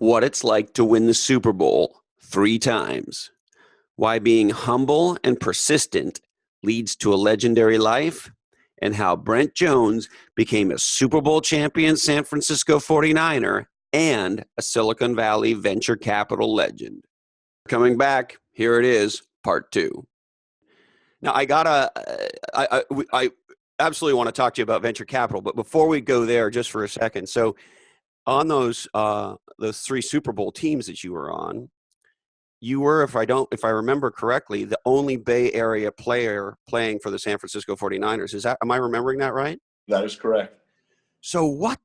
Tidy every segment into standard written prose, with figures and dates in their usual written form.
what it's like to win the Super Bowl 3 times, why being humble and persistent leads to a legendary life, and how Brent Jones became a Super Bowl champion San Francisco 49er and a Silicon Valley venture capital legend. Coming back, here it is, part 2. Now, I absolutely want to talk to you about venture capital, but before we go there, just for a second. So, on those 3 Super Bowl teams that you were on, you were, if I remember correctly, the only Bay Area player playing for the San Francisco 49ers. Am I remembering that right? That is correct. So what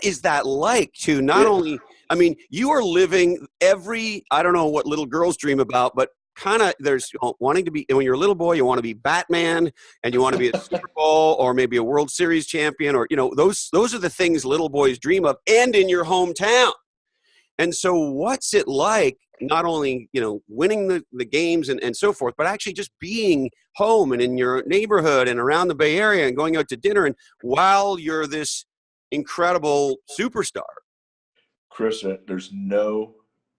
is that like to not only, I mean, you are living I don't know what little girls dream about, but kind of there's wanting to be, when you're a little boy, you want to be Batman and you want to be a Super Bowl or maybe a World Series champion, or, those are the things little boys dream of, and in your hometown. And so what's it like, not only, winning the games and so forth, but actually just being home and in your neighborhood and around the Bay Area and going out to dinner, and while you're this incredible superstar? Chris, there's no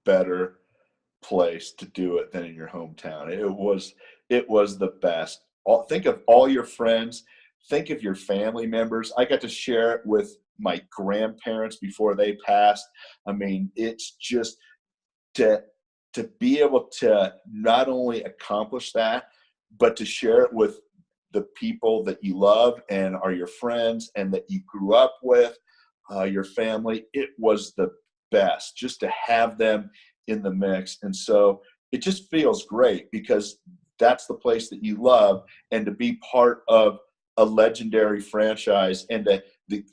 better place to do it than in your hometown. It was the best. Think of all your friends. Think of your family members. I got to share it with my grandparents before they passed. I mean, it's just to be able to not only accomplish that, but to share it with the people that you love and are your friends and that you grew up with, your family. It was the best just to have them in the mix. And so it just feels great because that's the place that you love, and to be part of a legendary franchise and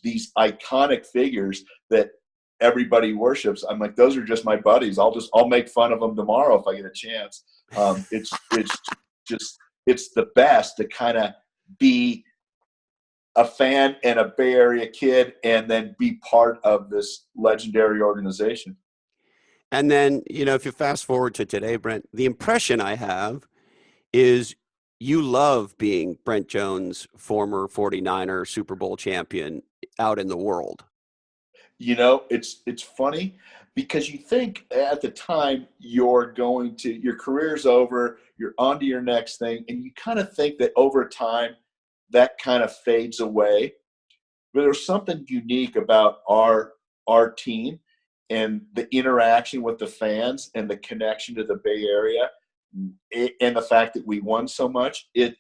these iconic figures that everybody worships. I'm like, those are just my buddies. I'll make fun of them tomorrow if I get a chance. It's the best to kind of be a fan and a Bay Area kid and then be part of this legendary organization. And then, if you fast forward to today, Brent, the impression I have is you love being Brent Jones, former 49er Super Bowl champion, out in the world. It's funny because you think at the time your career's over, you're on to your next thing, and you kind of think that over time that kind of fades away. But there's something unique about our team and the interaction with the fans and the connection to the Bay Area, and the fact that we won so much. It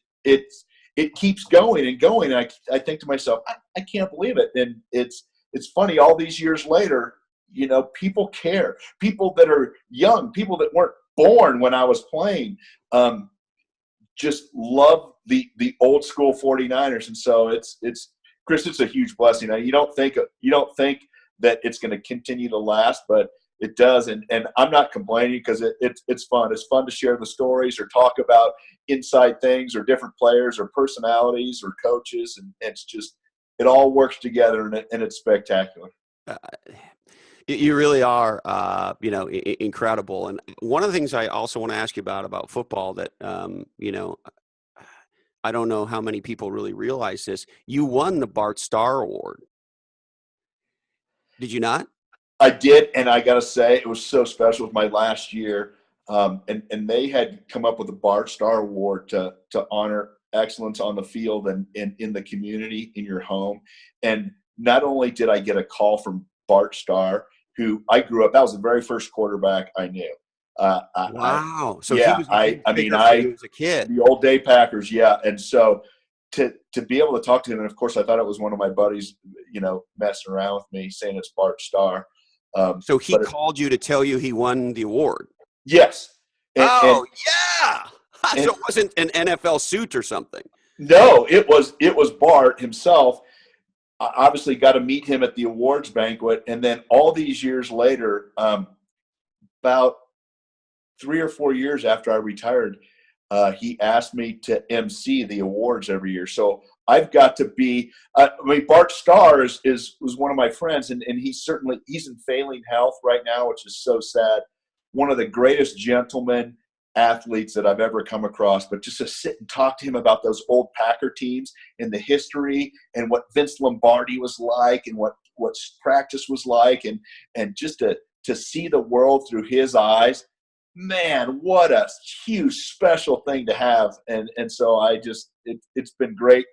keeps going and going. And I think to myself, I can't believe it. And it's funny, all these years later, people care. People that are young, people that weren't born when I was playing, just love the old school 49ers. And so it's Chris, it's a huge blessing. Now, you don't think that it's going to continue to last, but it does. And I'm not complaining because it's fun. It's fun to share the stories or talk about inside things or different players or personalities or coaches. And it's just, it all works together, and it's spectacular. You really are, incredible. And one of the things I also want to ask you about football that, I don't know how many people really realize this. You won the Bart Starr Award. Did you not? I did, and I got to say, it was so special with my last year. And they had come up with a Bart Starr Award to honor excellence on the field and in the community, in your home. And not only did I get a call from Bart Starr, who I grew up, that was the very first quarterback I knew. Wow. So yeah, he was a kid. The old day Packers, yeah. And so to be able to talk to him, and of course I thought it was one of my buddies, messing around with me, saying it's Bart Starr. So he called you to tell you he won the award? Yes. Yeah. So it wasn't an NFL suit or something? No, it was Bart himself. I obviously got to meet him at the awards banquet. And then all these years later, about 3 or 4 years after I retired, he asked me to MC the awards every year. So I've got to be Bart Starr was one of my friends, and he's in failing health right now, which is so sad. One of the greatest gentlemen athletes that I've ever come across, but just to sit and talk to him about those old Packer teams and the history and what Vince Lombardi was like and what practice was like, and just to see the world through his eyes, man, what a huge special thing to have. And so it's been great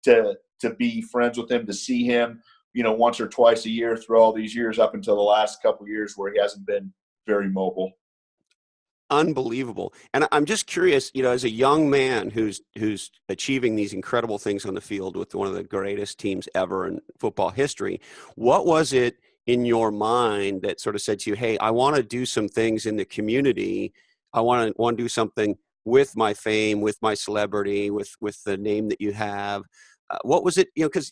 to be friends with him, to see him, once or twice a year through all these years up until the last couple of years where he hasn't been very mobile. Unbelievable. And I'm just curious, as a young man who's achieving these incredible things on the field with one of the greatest teams ever in football history, what was it in your mind that sort of said to you, hey, I want to do some things in the community. I want to do something with my fame, with my celebrity, with the name that you have. What was it, because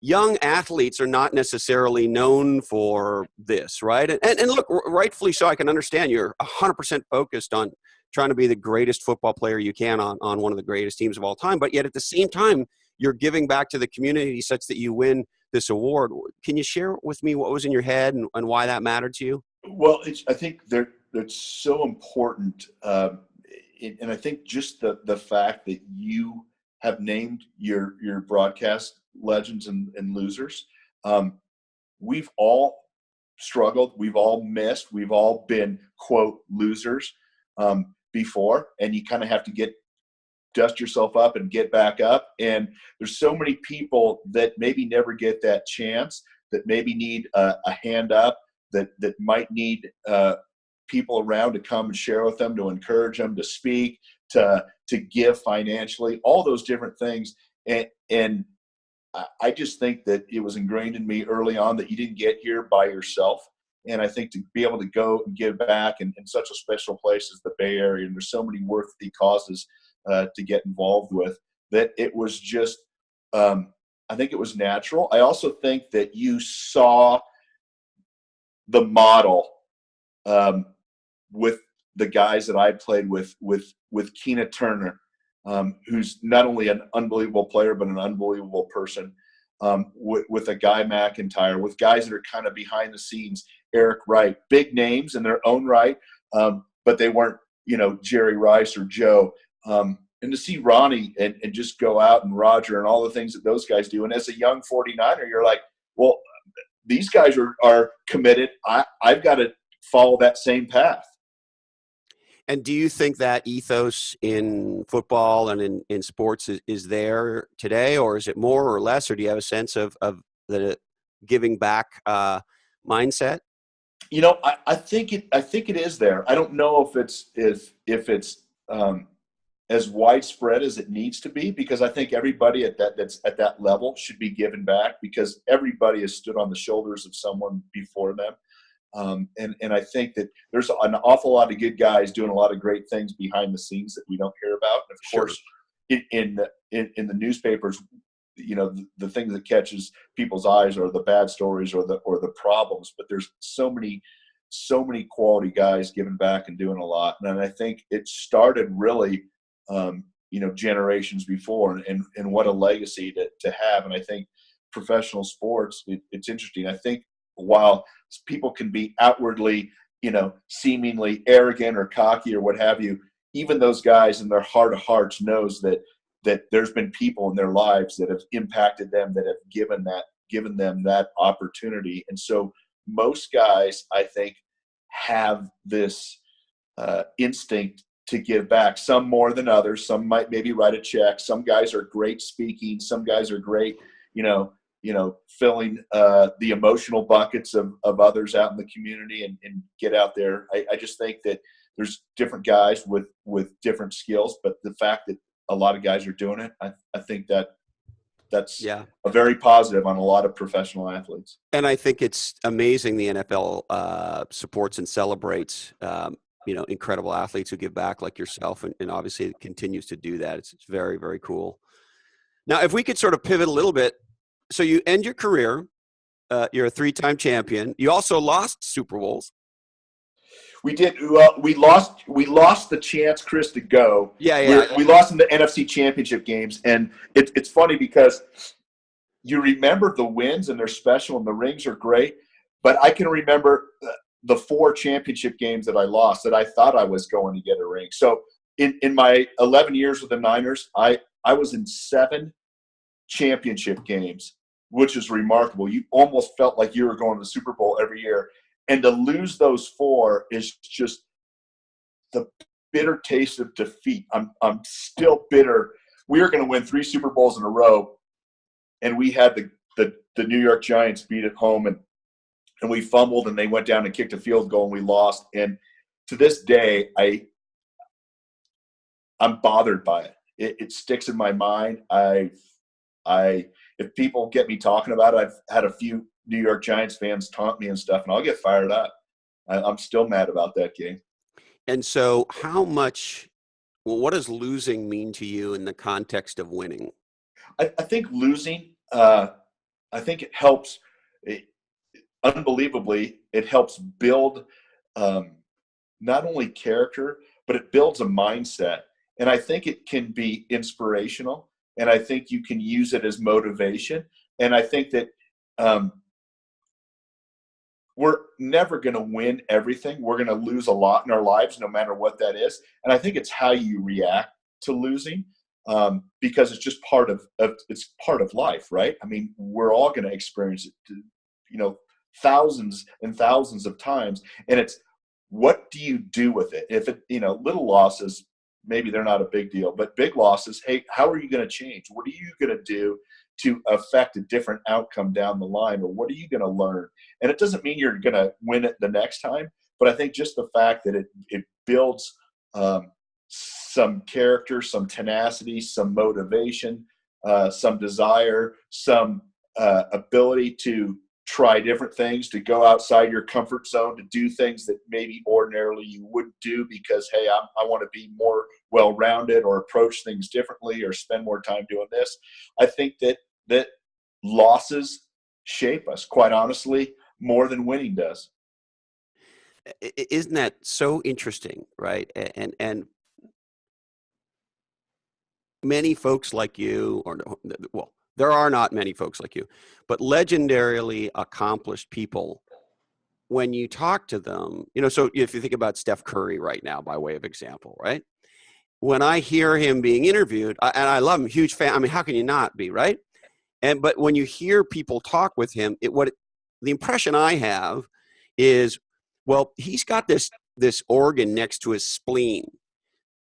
young athletes are not necessarily known for this, right? And look, rightfully so, I can understand you're 100% focused on trying to be the greatest football player you can on one of the greatest teams of all time. But yet at the same time, you're giving back to the community such that you win this award. Can you share with me what was in your head and why that mattered to you? Well, I think it's so important. And I think just the fact that you have named your broadcast legends and losers. We've all struggled. We've all missed. We've all been, quote, losers before. And you kind of have to dust yourself up and get back up. And there's so many people that maybe never get that chance, that maybe need a hand up, that might need people around to come and share with them, to encourage them, to speak, to give financially, all those different things. And I just think that it was ingrained in me early on that you didn't get here by yourself. And I think to be able to go and give back in such a special place as the Bay Area, and there's so many worthy causes to get involved with, that it was just, I think it was natural. I also think that you saw the model with the guys that I played with Keena Turner, who's not only an unbelievable player, but an unbelievable person, with a Guy McIntyre, with guys that are kind of behind the scenes, Eric Wright, big names in their own right, but they weren't, Jerry Rice or Joe. And to see Ronnie and just go out, and Roger and all the things that those guys do. And as a young 49er, you're like, well, these guys are committed. I've got to follow that same path. And do you think that ethos in football and in sports is there today, or is it more or less, or do you have a sense of the giving back mindset? I think it is there. I don't know if it's as widespread as it needs to be, because I think everybody that's at that level should be given back, because everybody has stood on the shoulders of someone before them. And I think that there's an awful lot of good guys doing a lot of great things behind the scenes that we don't hear about. And of course, in the newspapers, the things that catches people's eyes are the bad stories or the problems. But there's so many quality guys giving back and doing a lot. And I think it started really, generations before, and what a legacy to have. And I think professional sports, it's interesting. I think while people can be outwardly, seemingly arrogant or cocky or what have you, even those guys in their heart of hearts knows that there's been people in their lives that have impacted them, that have given them that opportunity. And so most guys, I think, have this instinct to give back, some more than others. Some might maybe write a check. Some guys are great speaking. Some guys are great, filling the emotional buckets of others out in the community and get out there. I just think that there's different guys with different skills, but the fact that a lot of guys are doing it, I think that's a very positive on a lot of professional athletes. And I think it's amazing the NFL supports and celebrates incredible athletes who give back like yourself, and obviously it continues to do that. It's very, very cool. Now, if we could sort of pivot a little bit, so you end your career, you're a 3-time champion. You also lost Super Bowls. We did. Well, we lost the chance, Chris, to go. Yeah. We lost in the NFC Championship games, and it's funny because you remember the wins, and they're special, and the rings are great. But I can remember the 4 championship games that I lost that I thought I was going to get a ring. So in my 11 years with the Niners, I was in 7 championship games, which is remarkable. You almost felt like you were going to the Super Bowl every year. And to lose those 4 is just the bitter taste of defeat. I'm still bitter. We were going to win 3 Super Bowls in a row, and we had the New York Giants beat at home, and we fumbled, and they went down and kicked a field goal, and we lost. And to this day, I'm bothered by it. It sticks in my mind. If people get me talking about it, I've had a few New York Giants fans taunt me and stuff, and I'll get fired up. I'm still mad about that game. And so what does losing mean to you in the context of winning? I think losing, I think it helps, unbelievably, it helps build not only character, but it builds a mindset. And I think it can be inspirational, and I think you can use it as motivation. And I think that we're never going to win everything. We're going to lose a lot in our lives, no matter what that is. And I think it's how you react to losing, because it's just part of life, right? I mean, we're all going to experience it, thousands and thousands of times. And it's, what do you do with it? If it, little losses, maybe they're not a big deal, but big losses, hey, how are you going to change? What are you going to do to affect a different outcome down the line? Or what are you going to learn? And it doesn't mean you're going to win it the next time, but I think just the fact that it builds some character, some tenacity, some motivation, some desire, some ability to try different things, to go outside your comfort zone, to do things that maybe ordinarily you wouldn't do because, hey, I want to be more well-rounded, or approach things differently, or spend more time doing this. I think that losses shape us, quite honestly, more than winning does. Isn't that so interesting, right? And many folks like you, well, there are not many folks like you, but legendarily accomplished people, when you talk to them, so if you think about Steph Curry right now, by way of example, right? When I hear him being interviewed, and I love him, huge fan. I mean, how can you not be, right? But when you hear people talk with him, the impression I have is, well, he's got this organ next to his spleen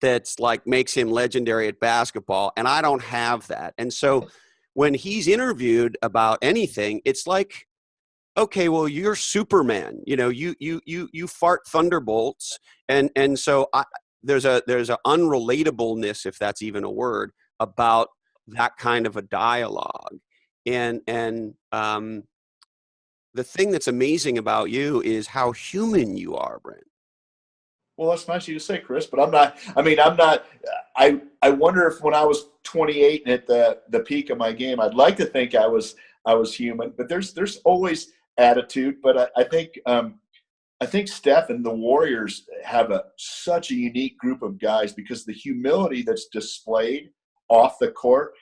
that's like makes him legendary at basketball, and I don't have that. And so when he's interviewed about anything, it's like, okay, well, you're Superman. You fart thunderbolts, and so there's a unrelatableness, if that's even a word, about that kind of a dialogue. And the thing that's amazing about you is how human you are, Brent. Well, that's nice of you to say, Chris, but I'm not. I wonder if when I was 28 and at the peak of my game, I'd like to think I was human, but there's always attitude. But I think Steph and the Warriors have such a unique group of guys, because the humility that's displayed off the court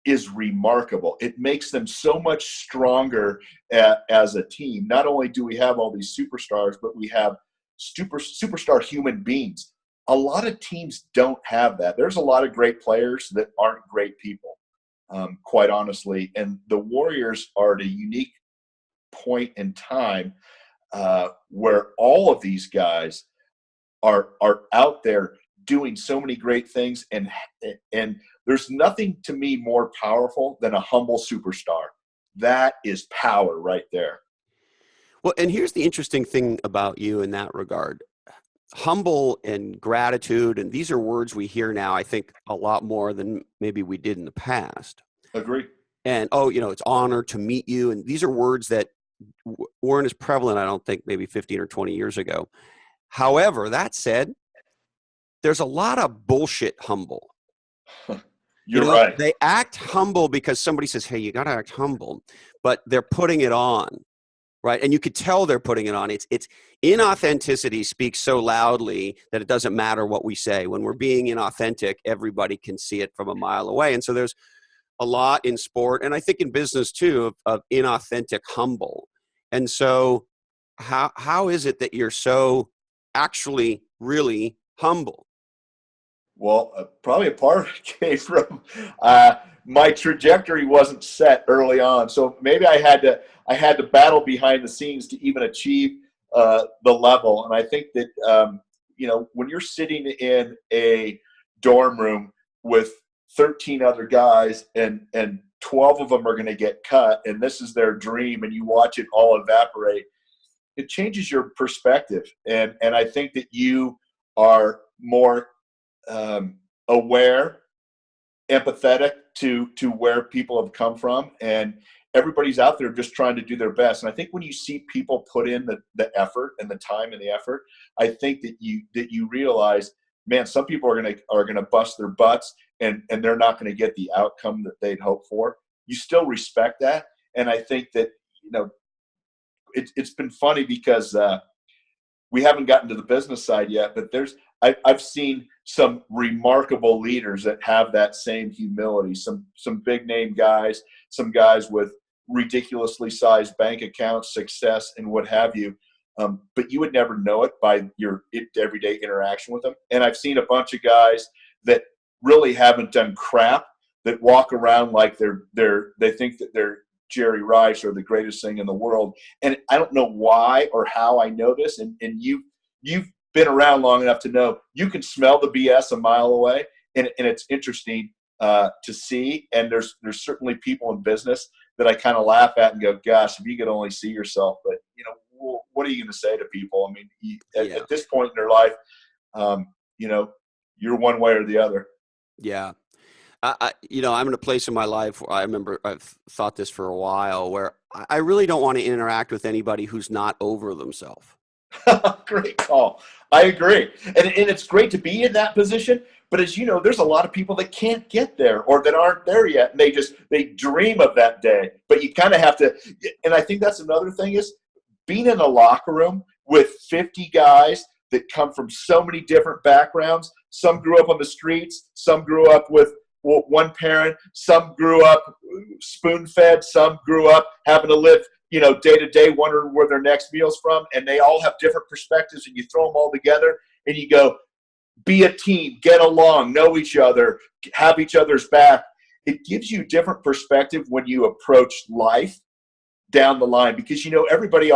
is remarkable. It makes them so much stronger as a team. Not only do we have all these superstars, but we have superstar human beings. A lot of teams don't have that. There's a lot of great players that aren't great people, quite honestly. And the Warriors are at a unique point in time where all of these guys are out there doing so many great things, and there's nothing to me more powerful than a humble superstar. That is power right there. Well, and here's the interesting thing about you in that regard. Humble and gratitude, and these are words we hear now, I think, a lot more than maybe we did in the past. Agree. And, it's honor to meet you. And these are words that weren't as prevalent, I don't think, maybe 15 or 20 years ago. However, that said, there's a lot of bullshit humble. You're right. They act humble because somebody says, hey, you got to act humble, but they're putting it on, right? And you could tell they're putting it on. It's inauthenticity speaks so loudly that it doesn't matter what we say. When we're being inauthentic, everybody can see it from a mile away. And so there's a lot in sport, and I think in business too, of inauthentic humble. And so How is it that you're so actually really humble? Well, probably a part of it came from my trajectory wasn't set early on, so maybe I had to battle behind the scenes to even achieve the level. And I think that when you're sitting in a dorm room with 13 other guys and 12 of them are going to get cut, and this is their dream, and you watch it all evaporate, it changes your perspective. And I think that you are more aware, empathetic to where people have come from, and everybody's out there just trying to do their best. And I think when you see people put in the effort and the time and the effort, I think that you realize, man, some people are gonna bust their butts, and they're not going to get the outcome that they'd hoped for. You still respect that, and I think that it's been funny because we haven't gotten to the business side yet, but I've seen some remarkable leaders that have that same humility. Some big name guys, some guys with ridiculously sized bank accounts, success, and what have you. But you would never know it by your everyday interaction with them. And I've seen a bunch of guys that really haven't done crap, that walk around like they think that they're Jerry Rice or the greatest thing in the world. And I don't know why or how I know this. And you've been around long enough to know you can smell the BS a mile away. And it's interesting to see. And there's certainly people in business that I kind of laugh at and go, gosh, if you could only see yourself. But, what are you going to say to people? I mean, at this point in their life, you're one way or the other. Yeah. I'm in a place in my life where I remember I've thought this for a while, where I really don't want to interact with anybody who's not over themselves. Great call. I agree. And it's great to be in that position. But as you know, there's a lot of people that can't get there or that aren't there yet. And they dream of that day. But you kind of have to. And I think that's another thing is being in a locker room with 50 guys that come from so many different backgrounds. Some grew up on the streets. Some grew up with one parent. Some grew up spoon-fed. Some grew up having to live day to day, wondering where their next meal's from, and they all have different perspectives, and you throw them all together and you go, be a team, get along, know each other, have each other's back. It gives you different perspective when you approach life down the line, because everybody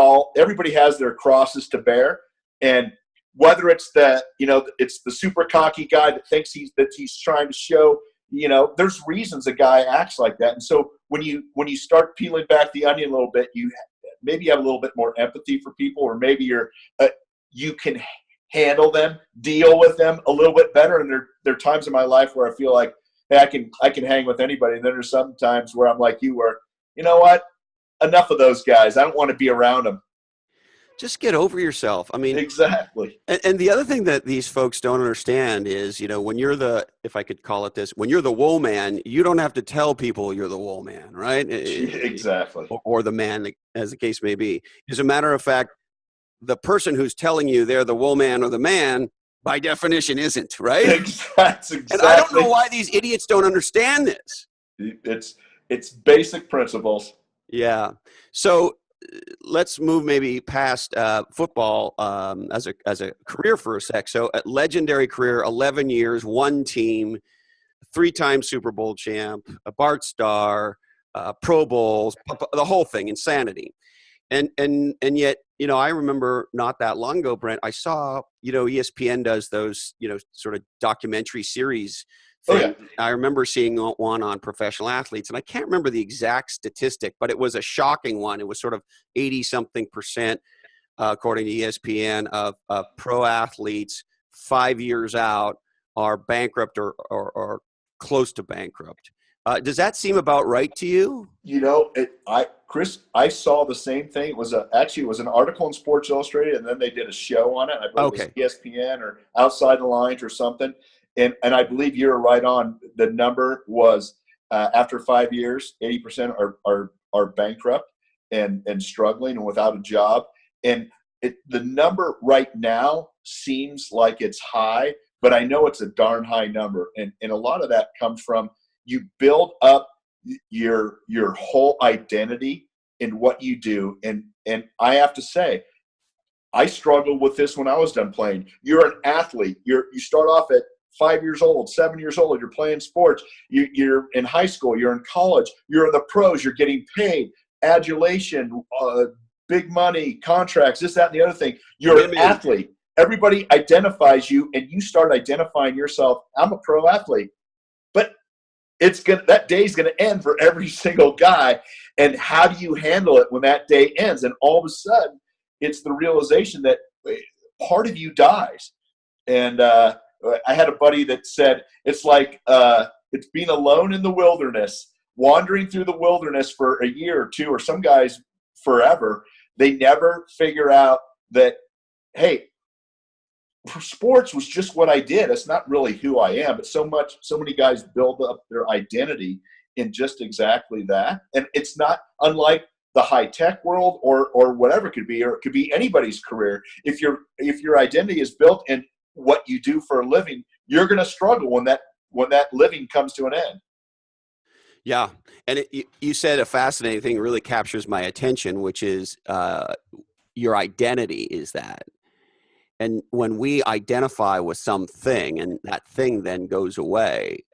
has their crosses to bear. And whether it's it's the super cocky guy that thinks he's trying to show, there's reasons a guy acts like that. And so when you start peeling back the onion a little bit, you maybe have a little bit more empathy for people, or maybe you can handle them, deal with them a little bit better. And there are times in my life where I feel like, hey, I can hang with anybody. And then there's some times where I'm like you, where, you know what, enough of those guys. I don't want to be around them. Just get over yourself. I mean, exactly. And the other thing that these folks don't understand is, when you're if I could call it this, when you're the wool man, you don't have to tell people you're the wool man, right? Exactly. Or the man, as the case may be. As a matter of fact, the person who's telling you they're the wool man or the man, by definition, isn't, right? That's exactly. And I don't know why these idiots don't understand this. It's basic principles. Yeah. So let's move maybe past football as a career for a sec. So a legendary career, 11 years, one team, 3-time Super Bowl champ, a Bart Star, Pro Bowls, the whole thing, insanity. And yet, I remember not that long ago, Brent, I saw, ESPN does those, sort of documentary series thing. Oh, yeah. I remember seeing one on professional athletes, and I can't remember the exact statistic, but it was a shocking one. It was sort of 80-something%, according to ESPN, of pro athletes 5 years out are bankrupt or close to bankrupt. Does that seem about right to you? Chris, I saw the same thing. It was an article in Sports Illustrated, and then they did a show on it. I believe it was ESPN or Outside the Lines or something. And I believe you're right on. The number was after 5 years, 80% are bankrupt and struggling and without a job. And the number right now seems like it's high, but I know it's a darn high number. And a lot of that comes from you build up your whole identity in what you do. And I have to say, I struggled with this when I was done playing. You're an athlete. You start off at 5 years old, 7 years old. You're playing sports. You're in high school. You're in college. You're in the pros. You're getting paid, adulation, big money, contracts, this, that, and the other thing. You're an Women. athlete. Everybody identifies you, and you start identifying yourself. I'm a pro athlete. But that day's gonna end for every single guy. And how do you handle it when that day ends? And all of a sudden, it's the realization that part of you dies. And I had a buddy that said it's like it's being alone in the wilderness, wandering through the wilderness for a year or two, or some guys forever. They never figure out that, hey, sports was just what I did. It's not really who I am, but so many guys build up their identity in just exactly that. And it's not unlike the high tech world or whatever it could be, or it could be anybody's career. If your identity is built in what you do for a living, you're going to struggle when that living comes to an end. Yeah. And you said a fascinating thing, really captures my attention, which is your identity is that. And when we identify with something and that thing then goes away,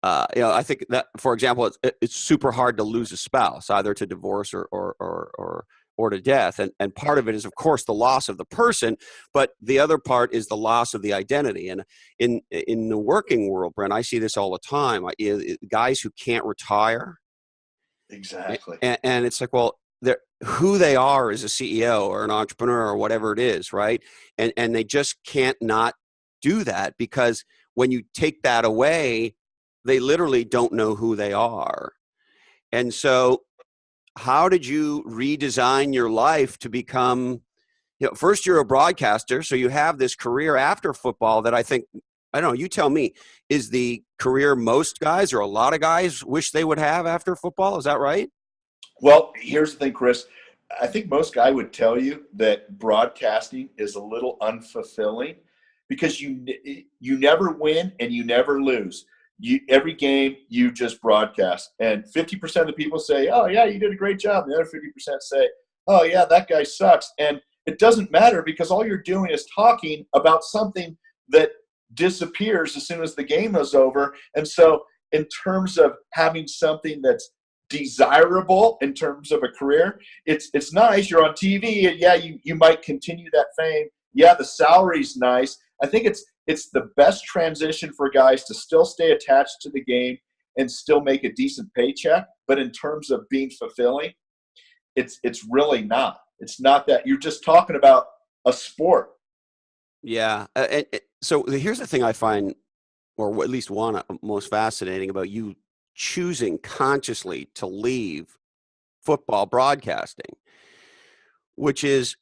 I think that, for example, it's super hard to lose a spouse, either to divorce or to death. And part of it is, of course, the loss of the person, but the other part is the loss of the identity. And in the working world, Brent, I see this all the time. Guys who can't retire. Exactly. And it's like, well, who they are as a CEO or an entrepreneur or whatever it is, right? And they just can't not do that, because when you take that away, they literally don't know who they are. And so how did you redesign your life to become, first you're a broadcaster, so you have this career after football that I think, I don't know, you tell me, is the career most guys or a lot of guys wish they would have after football? Is that right? Well, here's the thing, Chris. I think most guy would tell you that broadcasting is a little unfulfilling because you never win and you never lose. Every game you just broadcast, and 50% of the people say, "Oh yeah, you did a great job." And the other 50% say, "Oh yeah, that guy sucks." And it doesn't matter because all you're doing is talking about something that disappears as soon as the game is over. And so, in terms of having something that's desirable in terms of a career, it's nice. You're on TV, and yeah, you might continue that fame. Yeah, the salary's nice. I think it's the best transition for guys to still stay attached to the game and still make a decent paycheck. But in terms of being fulfilling, it's really not. It's not that. You're just talking about a sport. Yeah. So here's the thing I find, or at least one most fascinating about you choosing consciously to leave football broadcasting, which is,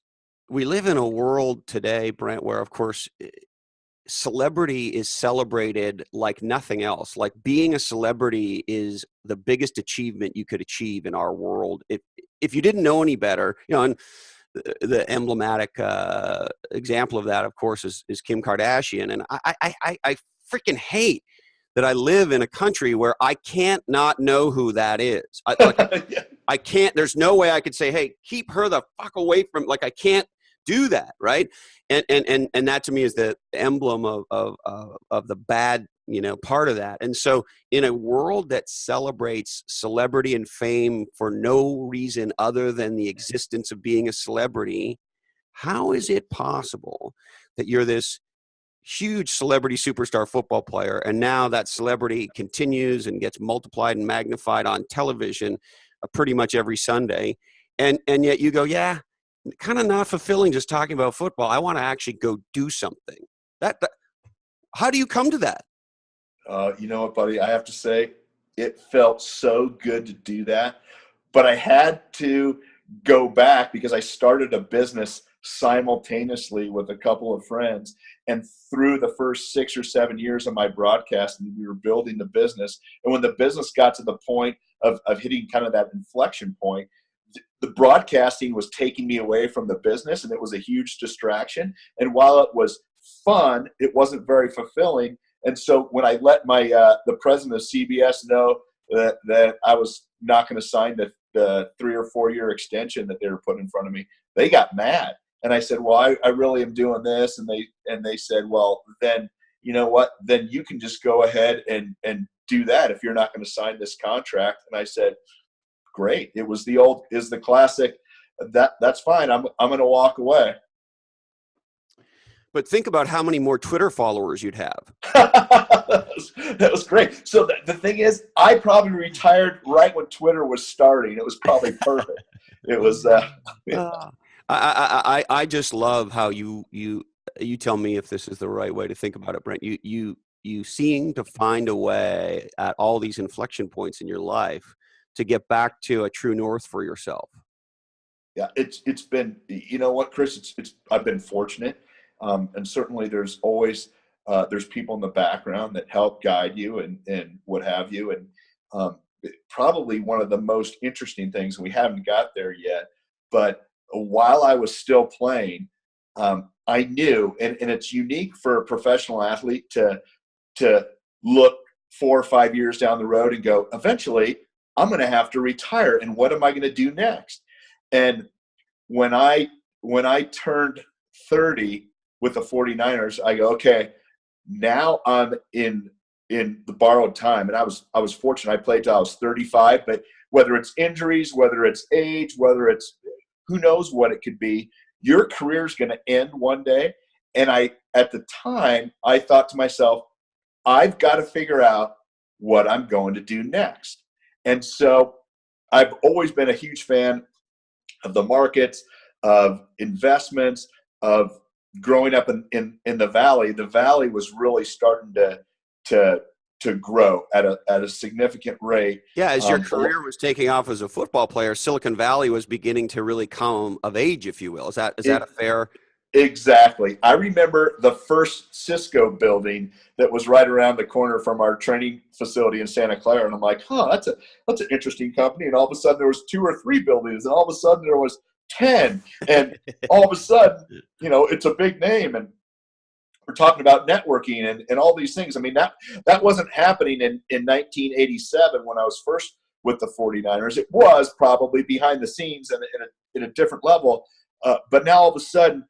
we live in a world today, Brent, where, of course, celebrity is celebrated like nothing else. Like, being a celebrity is the biggest achievement you could achieve in our world. If you didn't know any better, and the emblematic example of that, of course, is Kim Kardashian. And I freaking hate that I live in a country where I can't not know who that is. Yeah. I can't. There's no way I could say, "Hey, keep her the fuck away from." Like, I can't do that, right? And that to me is the emblem of the bad, part of that. And so, in a world that celebrates celebrity and fame for no reason other than the existence of being a celebrity, how is it possible that you're this huge celebrity superstar football player, and now that celebrity continues and gets multiplied and magnified on television pretty much every Sunday, and yet you go, yeah, kind of not fulfilling just talking about football. I want to actually go do something. That how do you come to that? You know what, buddy? I have to say, it felt so good to do that, but I had to go back because I started a business simultaneously with a couple of friends. And through the first 6 or 7 years of my broadcasting, we were building the business. And when the business got to the point of hitting kind of that inflection point, the broadcasting was taking me away from the business, and it was a huge distraction. And while it was fun, it wasn't very fulfilling. And so when I let my the president of CBS know that I was not going to sign the 3 or 4 year extension that they were putting in front of me, they got mad. And I said, well, I really am doing this. And they said, well, then you know what? Then you can just go ahead and do that if you're not going to sign this contract. And I said, great. It was the classic. That's fine. I'm going to walk away. But think about how many more Twitter followers you'd have. That was great. So the thing is, I probably retired right when Twitter was starting. It was probably perfect. It was. I just love how you tell me if this is the right way to think about it, Brent. You seem to find a way at all these inflection points in your life to get back to a true north for yourself. Yeah, it's been, you know what, Chris, I've been fortunate. And certainly there's always, there's people in the background that help guide you and what have you. And probably one of the most interesting things, we haven't got there yet, but while I was still playing, I knew, and it's unique for a professional athlete to look 4 or 5 years down the road and go, eventually I'm going to have to retire. And what am I going to do next? And when I turned 30 with the 49ers, I go, okay, now I'm in the borrowed time. And I was fortunate. I played till I was 35, but whether it's injuries, whether it's age, whether it's who knows what it could be, your career's going to end one day. And at the time, I thought to myself, I've got to figure out what I'm going to do next. And so I've always been a huge fan of the markets, of investments, of growing up in the Valley. The Valley was really starting to grow at a significant rate. Yeah, as your career was taking off as a football player, Silicon Valley was beginning to really come of age, if you will. Is that a fair? Exactly. I remember the first Cisco building that was right around the corner from our training facility in Santa Clara, and I'm like, that's an interesting company. And all of a sudden there was 2 or 3 buildings, and all of a sudden there was 10, and all of a sudden, it's a big name, and we're talking about networking and all these things. I mean, that wasn't happening in 1987 when I was first with the 49ers. It was probably behind the scenes and in a different level, but now all of a sudden,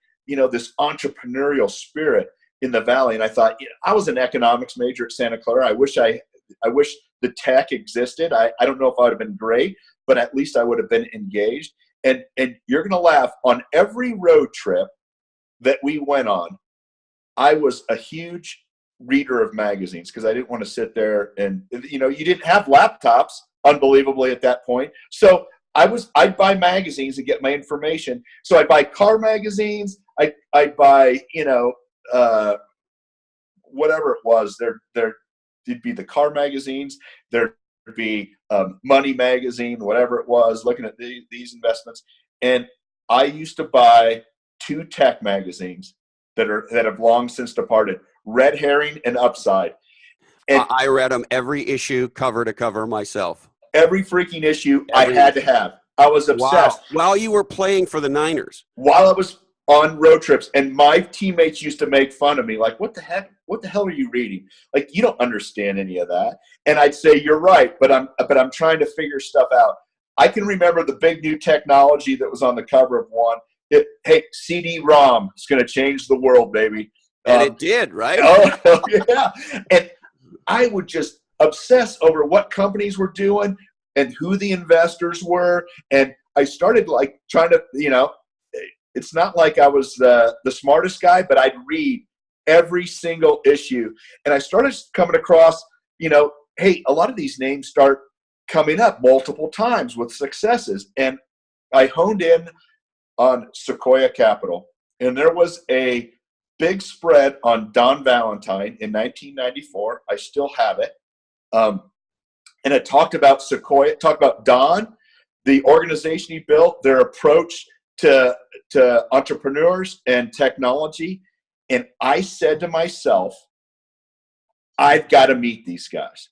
this entrepreneurial spirit in the Valley. And I thought, I was an economics major at Santa Clara. I wish the tech existed. I don't know if I would have been great, but at least I would have been engaged. And you're going to laugh, on every road trip that we went on, I was a huge reader of magazines because I didn't want to sit there and, you didn't have laptops, unbelievably, at that point. So I'd buy magazines and get my information. So I'd buy car magazines. I'd buy, whatever it was. There'd be the car magazines. There'd be Money magazine, whatever it was, looking at these investments. And I used to buy 2 tech magazines that have long since departed, Red Herring and Upside. And I read them every issue, cover to cover, myself. Every freaking issue I had to have. I was obsessed. Wow. While you were playing for the Niners. While I was on road trips, and my teammates used to make fun of me, like, what the heck? What the hell are you reading? Like, you don't understand any of that. And I'd say, you're right, but I'm trying to figure stuff out. I can remember the big new technology that was on the cover of one. Hey, CD-ROM is going to change the world, baby. And it did, right? Oh, yeah. And I would just obsess over what companies were doing and who the investors were. And I started trying to, it's not like I was the smartest guy, but I'd read every single issue. And I started coming across, hey, a lot of these names start coming up multiple times with successes. And I honed in on Sequoia Capital. And there was a big spread on Don Valentine in 1994. I still have it. And it talked about Sequoia, talked about Don, the organization he built, their approach to entrepreneurs and technology. And I said to myself, I've got to meet these guys.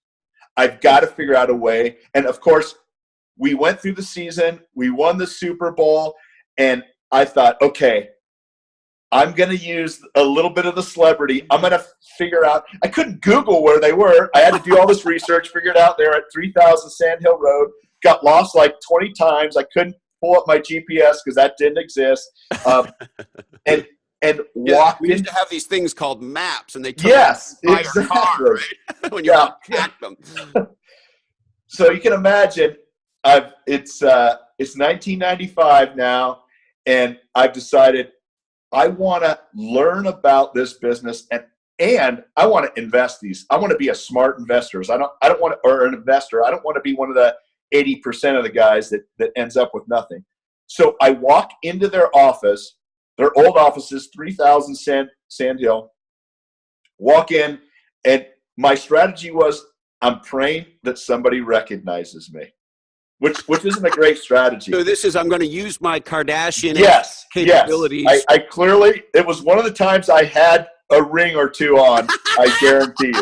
I've got to figure out a way. And of course, we went through the season, we won the Super Bowl, and I thought, okay, I'm going to use a little bit of the celebrity. I'm going to figure out. I couldn't Google where they were. I had to do all this research, figure it out. They're at 3000 Sand Hill Road. Got lost like 20 times. I couldn't pull up my GPS because that didn't exist. And walked we in. used to have these things called maps, and they took Yes, by exactly. your car, right? When you unpacked them. So you can imagine, it's 1995 now, and I've decided I want to learn about this business, and I want to invest these. I want to be a smart investor. I don't want to, or an investor. I don't want to be one of the 80% of the guys that ends up with nothing. So I walk into their office, their old offices, 3000 Sand Hill. Walk in, and my strategy was, I'm praying that somebody recognizes me, which isn't a great strategy. So this is, I'm going to use my Kardashian capabilities. Yes. I clearly, it was one of the times I had a ring or two on, I guarantee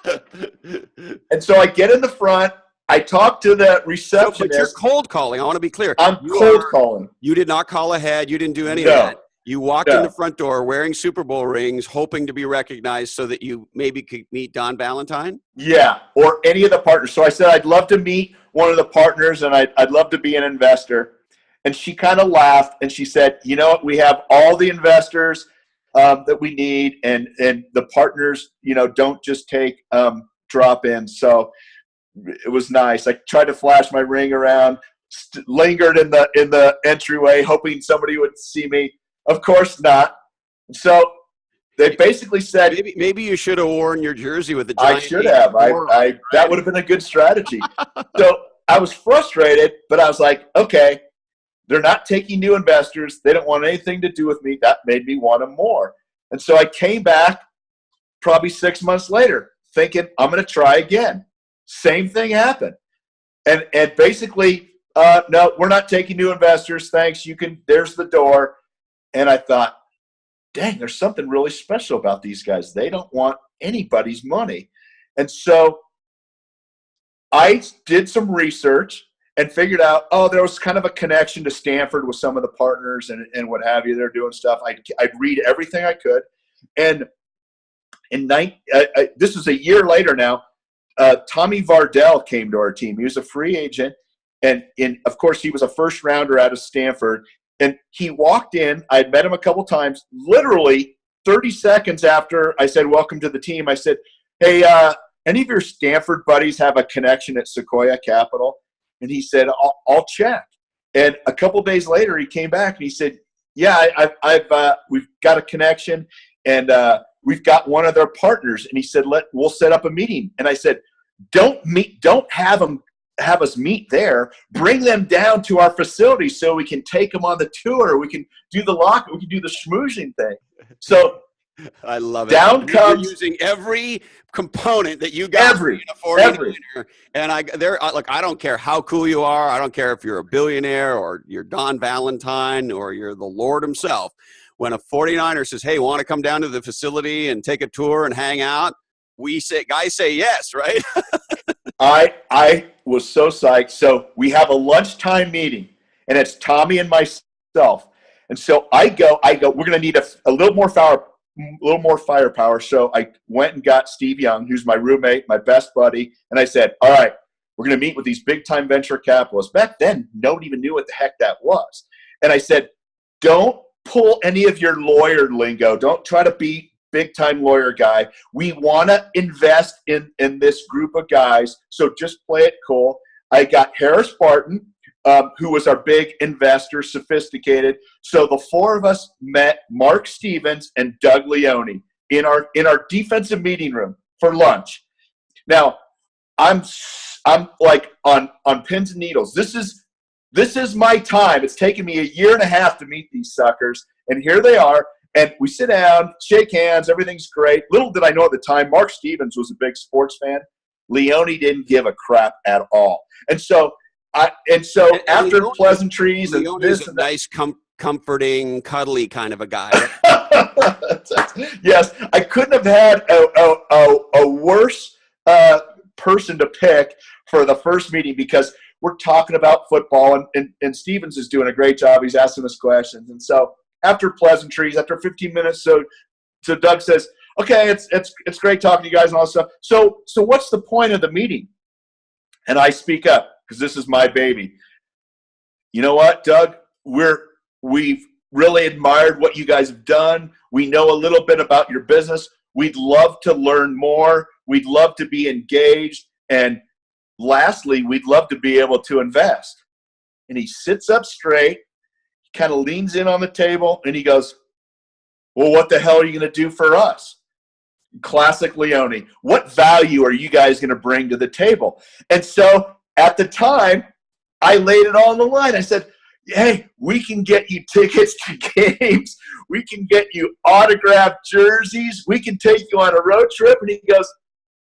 you. And so I get in the front, I talk to the receptionist. But you're cold calling. I want to be clear. I'm cold calling. You did not call ahead. You didn't do any of that. You walked in the front door wearing Super Bowl rings, hoping to be recognized so that you maybe could meet Don Valentine? Yeah, or any of the partners. So I said, I'd love to meet one of the partners, and I'd love to be an investor. And she kind of laughed, and she said, you know what, we have all the investors that we need, and the partners, don't just take drop-ins. So it was nice. I tried to flash my ring around, lingered in the entryway, hoping somebody would see me. Of course not. So they basically said, maybe you should have worn your jersey with the giant. I should have. That would have been a good strategy. So I was frustrated, but I was like, okay, they're not taking new investors. They don't want anything to do with me. That made me want them more. And so I came back probably 6 months later thinking, I'm going to try again. Same thing happened. And basically, no, we're not taking new investors. Thanks. There's the door. And I thought, dang, there's something really special about these guys. They don't want anybody's money. And so I did some research and figured out, there was kind of a connection to Stanford with some of the partners and what have you. They're doing stuff. I'd read everything I could. And this is a year later now, Tommy Vardell came to our team. He was a free agent. And of course, he was a first rounder out of Stanford. And he walked in. I had met him a couple times. Literally 30 seconds after I said, welcome to the team, I said, hey, any of your Stanford buddies have a connection at Sequoia Capital? And he said, I'll check. And a couple days later, he came back and he said, yeah, we've got a connection, and we've got one of their partners. And he said, we'll set up a meeting. And I said, don't have us meet there. Bring them down to our facility so we can take them on the tour. We can do the we can do the schmoozing thing. So I love it. Down comes, you're using every component that you got in a 49er. And I don't care how cool you are. I don't care if you're a billionaire or you're Don Valentine or you're the Lord himself. When a 49er says, hey, want to come down to the facility and take a tour and hang out? Guys say yes, right? I was so psyched. So we have a lunchtime meeting, and it's Tommy and myself. And so I go, we're going to need a little more firepower. So I went and got Steve Young, who's my roommate, my best buddy. And I said, all right, we're going to meet with these big time venture capitalists. Back then, nobody even knew what the heck that was. And I said, don't pull any of your lawyer lingo. Don't try to be big time lawyer guy. We want to invest in this group of guys. So just play it cool. I got Harris Barton, who was our big investor, sophisticated. So the four of us met Mark Stevens and Doug Leone in our defensive meeting room for lunch. Now, I'm like on pins and needles. This is my time. It's taken me a year and a half to meet these suckers, and here they are. And we sit down, shake hands, everything's great. Little did I know at the time, Mark Stevens was a big sports fan. Leone didn't give a crap at all. And so after Leone, pleasantries and this is a nice, comforting, cuddly kind of a guy. Yes, I couldn't have had a worse person to pick for the first meeting, because we're talking about football, and Stevens is doing a great job. He's asking us questions. And so after pleasantries, after 15 minutes, so Doug says, okay, it's great talking to you guys and all that stuff. So what's the point of the meeting? And I speak up, because this is my baby. you know what, Doug? We've really admired what you guys have done. We know a little bit about your business. We'd love to learn more. We'd love to be engaged. And lastly, we'd love to be able to invest. And he sits up straight, kind of leans in on the table, and he goes, well, what the hell are you going to do for us? Classic Leone. What value are you guys going to bring to the table? And so at the time, I laid it all on the line. I said, hey, we can get you tickets to games. We can get you autographed jerseys. We can take you on a road trip. And he goes,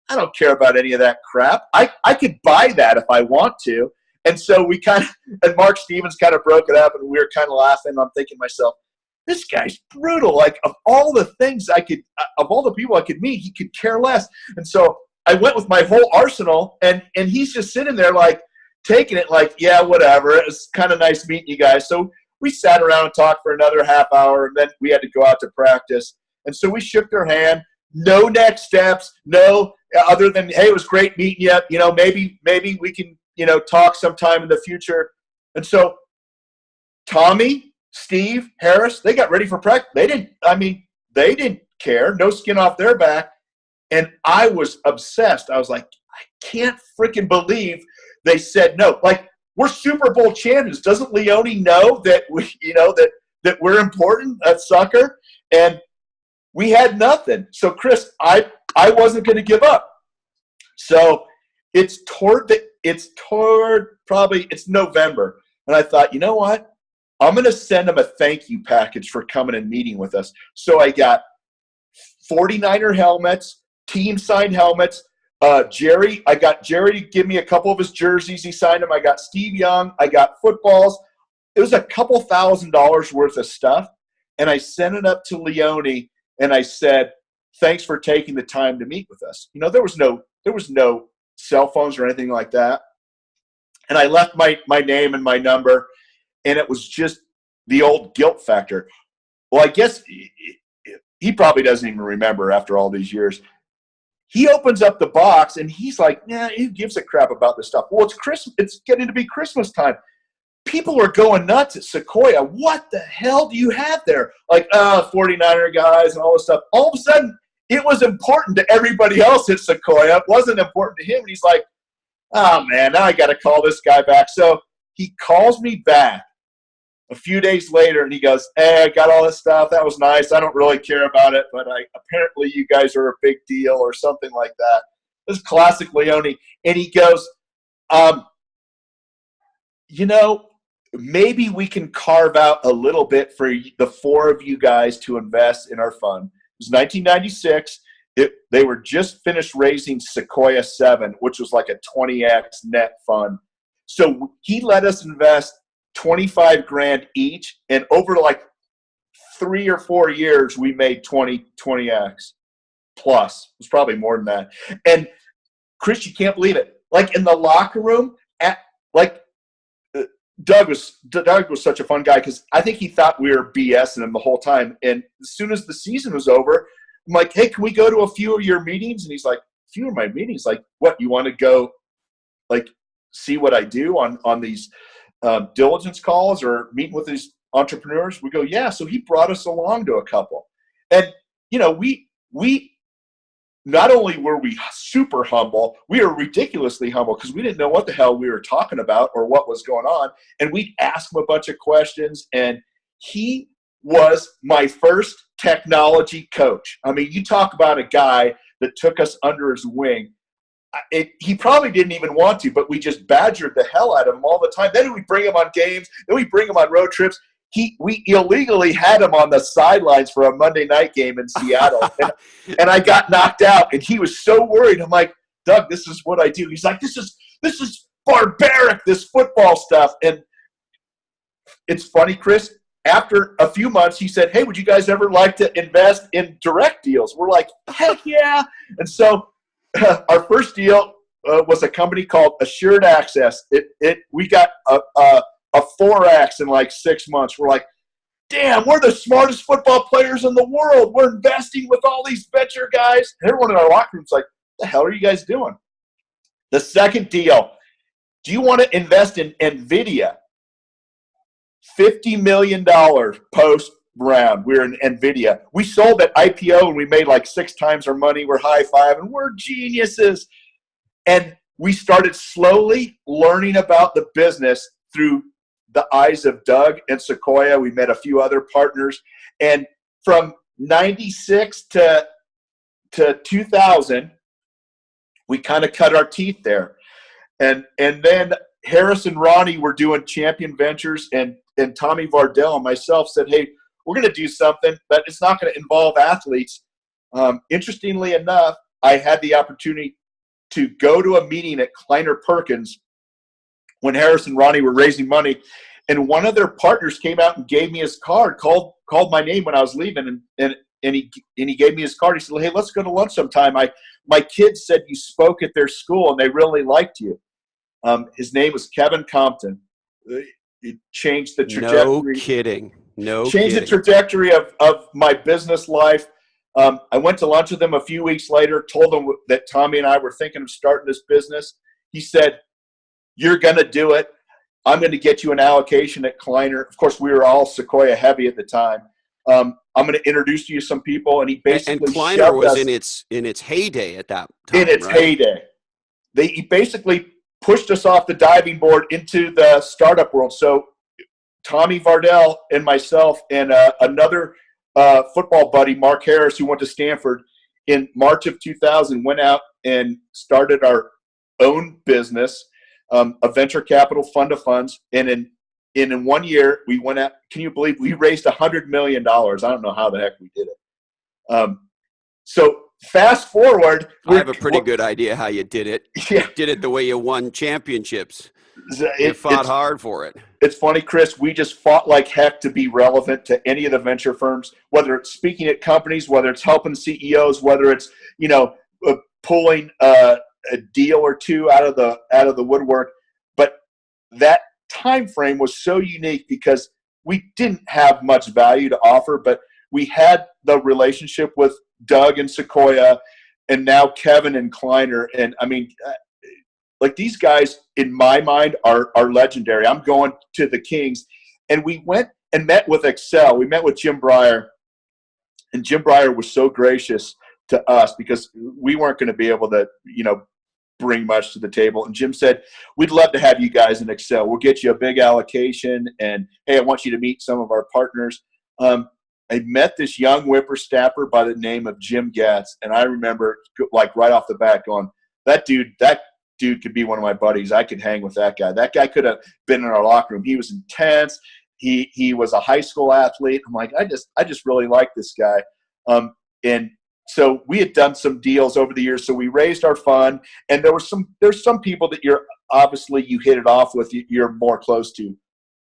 I don't care about any of that crap. I could buy that if I want to. And so we kind of, and Mark Stevens kind of broke it up, and we were kind of laughing. I'm thinking to myself, this guy's brutal. Like, of all the things of all the people I could meet, he could care less. And so I went with my whole arsenal, and he's just sitting there like, taking it like, yeah, whatever. It was kind of nice meeting you guys. So we sat around and talked for another half hour, and then we had to go out to practice. And so we shook their hand. No next steps. No, other than, hey, it was great meeting you. You know, maybe we can, talk sometime in the future. And so Tommy, Steve, Harris, they got ready for practice. They didn't care. No skin off their back. And I was obsessed. I was like, I can't freaking believe they said no. Like, we're Super Bowl champions. Doesn't Leone know that that we're important at soccer? And we had nothing. So Chris, I wasn't going to give up. So it's November. And I thought, you know what? I'm going to send them a thank you package for coming and meeting with us. So I got 49er helmets, team signed helmets. I got Jerry to give me a couple of his jerseys. He signed them. I got Steve Young. I got footballs. It was a couple $1,000s worth of stuff. And I sent it up to Leone, and I said, thanks for taking the time to meet with us. There was no cell phones or anything like that. And I left my name and my number, and it was just the old guilt factor. Well, I guess he probably doesn't even remember after all these years. He opens up the box, and he's like, yeah, who gives a crap about this stuff? Well, it's Christmas. It's getting to be Christmas time. People are going nuts at Sequoia. What the hell do you have there? Like, 49er guys and all this stuff. All of a sudden, it was important to everybody else at Sequoia. It wasn't important to him. And he's like, oh, man, now I got to call this guy back. So he calls me back a few days later, and he goes, hey, I got all this stuff. That was nice. I don't really care about it, but apparently you guys are a big deal or something like that. This is classic Leone. And he goes, maybe we can carve out a little bit for the four of you guys to invest in our fund. It was 1996. They were just finished raising Sequoia 7, which was like a 20x net fund. So he let us invest $25,000 each, and over like 3 or 4 years, we made 20x plus. It was probably more than that. And Chris, you can't believe it. Like, in the locker room, Doug was such a fun guy, because I think he thought we were BSing him the whole time. And as soon as the season was over, I'm like, hey, can we go to a few of your meetings? And he's like, a few of my meetings? Like, what, you want to go, like, see what I do on these diligence calls or meeting with these entrepreneurs? We go, yeah. So he brought us along to a couple. And, we not only were we super humble, we were ridiculously humble, because we didn't know what the hell we were talking about or what was going on. And we'd ask him a bunch of questions, and he was my first technology coach. I mean, you talk about a guy that took us under his wing. He probably didn't even want to, but we just badgered the hell out of him all the time. Then we bring him on games. Then we bring him on road trips. We illegally had him on the sidelines for a Monday night game in Seattle. and I got knocked out, and he was so worried. I'm like, Doug, this is what I do. He's like, this is barbaric, this football stuff. And it's funny, Chris, after a few months, he said, hey, would you guys ever like to invest in direct deals? We're like, heck yeah. And so our first deal was a company called Assured Access. We got a 4X in like 6 months. We're like, damn, we're the smartest football players in the world. We're investing with all these venture guys. And everyone in our locker room's like, what the hell are you guys doing? The second deal, do you want to invest in NVIDIA? $50 million post round. We're in NVIDIA. We sold at IPO and we made like 6 times our money. We're high five and we're geniuses. And we started slowly learning about the business through the eyes of Doug and Sequoia. We met a few other partners. And from 96 to 2000, we kind of cut our teeth there. And then Harris and Ronnie were doing Champion Ventures, and Tommy Vardell and myself said, hey, we're going to do something, but it's not going to involve athletes. Interestingly enough, I had the opportunity to go to a meeting at Kleiner Perkins when Harris and Ronnie were raising money, and one of their partners came out and gave me his card, called my name when I was leaving, and he gave me his card. He said, hey, let's go to lunch sometime. My kids said you spoke at their school and they really liked you. His name was Kevin Compton. It changed the trajectory. Changed the trajectory of my business life. I went to lunch with him a few weeks later, told him that Tommy and I were thinking of starting this business. He said, you're going to do it. I'm going to get you an allocation at Kleiner. Of course, we were all Sequoia heavy at the time. I'm going to introduce you to some people. And he basically and Kleiner was in its heyday at that time. In its heyday. He basically pushed us off the diving board into the startup world. So Tommy Vardell and myself and another football buddy, Mark Harris, who went to Stanford, in March of 2000, went out and started our own business, a venture capital fund of funds. And in 1 year, we went out. Can you believe we raised $100 million? I don't know how the heck we did it. So fast forward. I have a pretty good idea how you did it. Yeah. You did it the way you won championships. You fought hard for it. It's funny, Chris. We just fought like heck to be relevant to any of the venture firms, whether it's speaking at companies, whether it's helping CEOs, whether it's pulling a deal or two out of the woodwork. But that time frame was so unique because we didn't have much value to offer, but we had the relationship with Doug and Sequoia, and now Kevin and Kleiner. And I mean, like, these guys in my mind are legendary. I'm going to the Kings, and we went and met with Excel. We met with Jim Breyer, and Jim Breyer was so gracious to us because we weren't going to be able to, bring much to the table. And Jim said, we'd love to have you guys in Excel. We'll get you a big allocation, and hey, I want you to meet some of our partners. I met this young whippersnapper by the name of Jim Gatz, and I remember, like, right off the bat going, that dude could be one of my buddies. I could hang with that guy. That guy could have been in our locker room. He was intense. He was a high school athlete. I'm like, I just really like this guy. And so we had done some deals over the years. So we raised our fund, and there's some people that you hit it off with. You're more close to.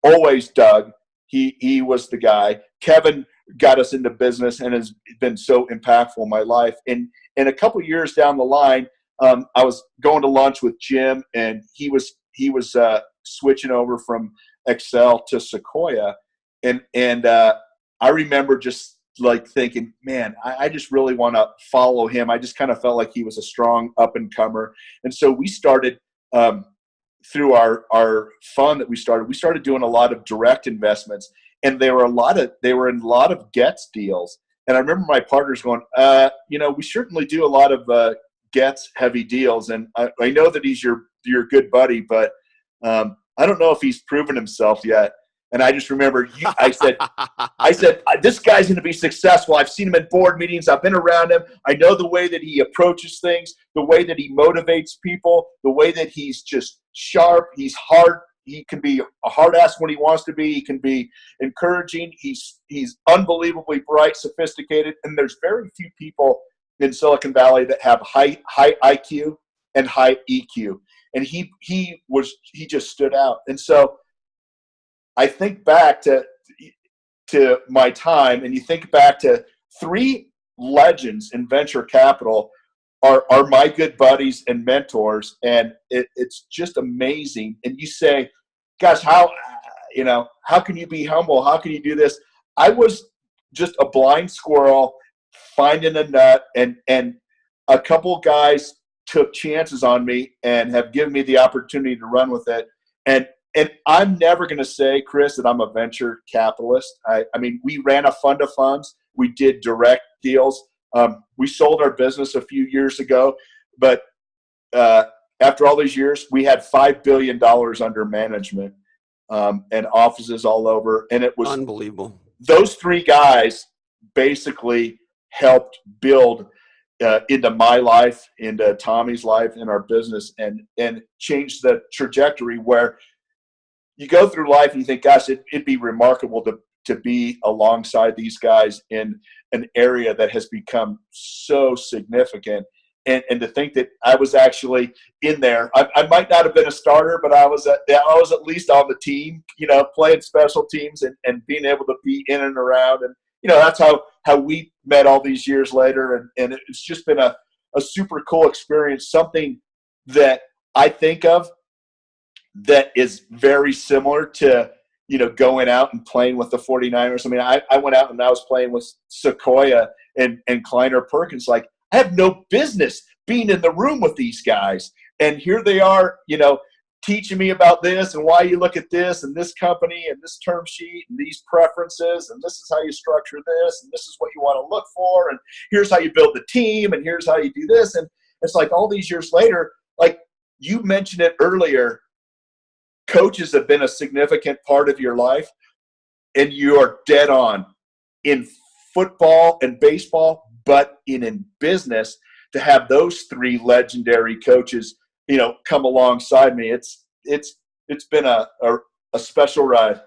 Always Doug. He was the guy. Kevin got us into business and has been so impactful in my life. And a couple of years down the line, I was going to lunch with Jim, and he was switching over from Excel to Sequoia, and I remember just like thinking, man, I just really want to follow him. I just kind of felt like he was a strong up and comer, and so we started through our fund that we started doing a lot of direct investments, and they were in a lot of Getz deals. And I remember my partners going, we certainly do a lot of Getz heavy deals, and I know that he's your good buddy, but I don't know if he's proven himself yet. And I just remember I said, this guy's going to be successful. I've seen him in board meetings. I've been around him. I know the way that he approaches things, the way that he motivates people, the way that he's just sharp. He's hard. He can be a hard ass when he wants to be. He can be encouraging. He's unbelievably bright, sophisticated, and there's very few people in Silicon Valley that have high IQ and high EQ. And he just stood out. And so I think back to my time, and you think back to 3 legends in venture capital are my good buddies and mentors, and it's just amazing. And you say, gosh, how can you be humble? How can you do this? I was just a blind squirrel finding a nut, and a couple guys took chances on me and have given me the opportunity to run with it. And and I'm never going to say, Chris, that I'm a venture capitalist. I mean, we ran a fund of funds. We did direct deals. We sold our business a few years ago, but after all these years, we had $5 billion under management and offices all over. And it was unbelievable. Those three guys basically helped build into my life, into Tommy's life, in our business, and change the trajectory where you go through life and you think, gosh, it'd be remarkable to be alongside these guys in an area that has become so significant. And to think that I was actually in there. I might not have been a starter, but I was at least on the team, playing special teams and being able to be in and around. And, that's how we met all these years later. And it's just been a super cool experience, something that I think of that is very similar to, going out and playing with the 49ers. I mean, I went out and I was playing with Sequoia and Kleiner Perkins. Like, I have no business being in the room with these guys. And here they are, teaching me about this and why you look at this and this company and this term sheet and these preferences and this is how you structure this and this is what you want to look for and here's how you build the team and here's how you do this. And it's like all these years later, like you mentioned it earlier, coaches have been a significant part of your life, and you are dead on in football and baseball, but in business, to have those three legendary coaches, come alongside me. It's been a special ride.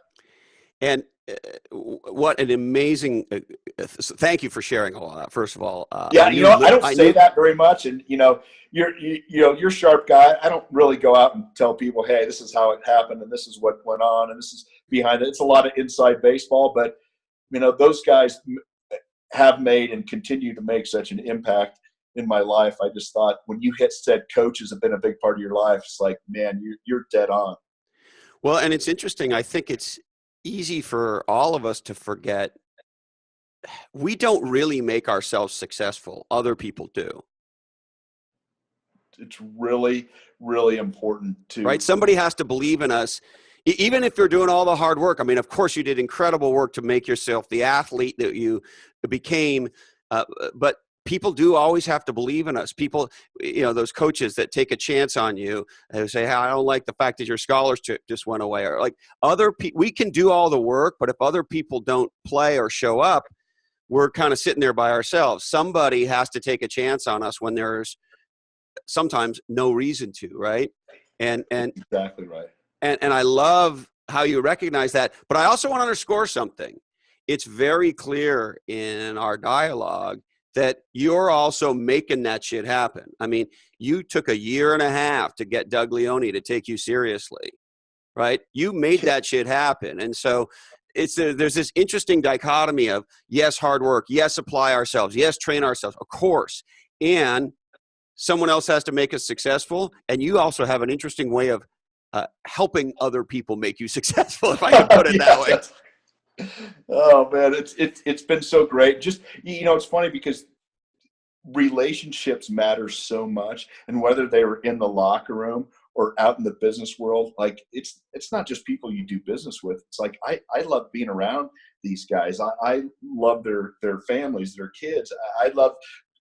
And what an amazing! Thank you for sharing all of that. First of all, yeah, I don't say that very much, and you're a sharp guy. I don't really go out and tell people, hey, this is how it happened, and this is what went on, and this is behind it. It's a lot of inside baseball, but those guys have made and continue to make such an impact in my life. I just thought when you said coaches have been a big part of your life, it's like, man, you're dead on. Well, and it's interesting. I think it's easy for all of us to forget we don't really make ourselves successful. Other people do. It's really, really important to, right? Somebody has to believe in us. Even if you're doing all the hard work. I mean, of course you did incredible work to make yourself the athlete that you became. But people do always have to believe in us. People, those coaches that take a chance on you and say, hey, I don't like the fact that your scholarship just went away. Or like other people, we can do all the work, but if other people don't play or show up, we're kind of sitting there by ourselves. Somebody has to take a chance on us when there's sometimes no reason to, right? And exactly right. And I love how you recognize that. But I also want to underscore something. It's very clear in our dialogue that you're also making that shit happen. I mean, you took 1.5 years to get Doug Leone to take you seriously, right? You made that shit happen. And so there's this interesting dichotomy of, yes, hard work, yes, apply ourselves, yes, train ourselves, of course. And someone else has to make us successful. And you also have an interesting way of helping other people make you successful, if I can put it that way. Oh man, it's been so great. Just it's funny because relationships matter so much, and whether they were in the locker room or out in the business world, like it's not just people you do business with. It's like I love being around these guys. I love their families, their kids. I love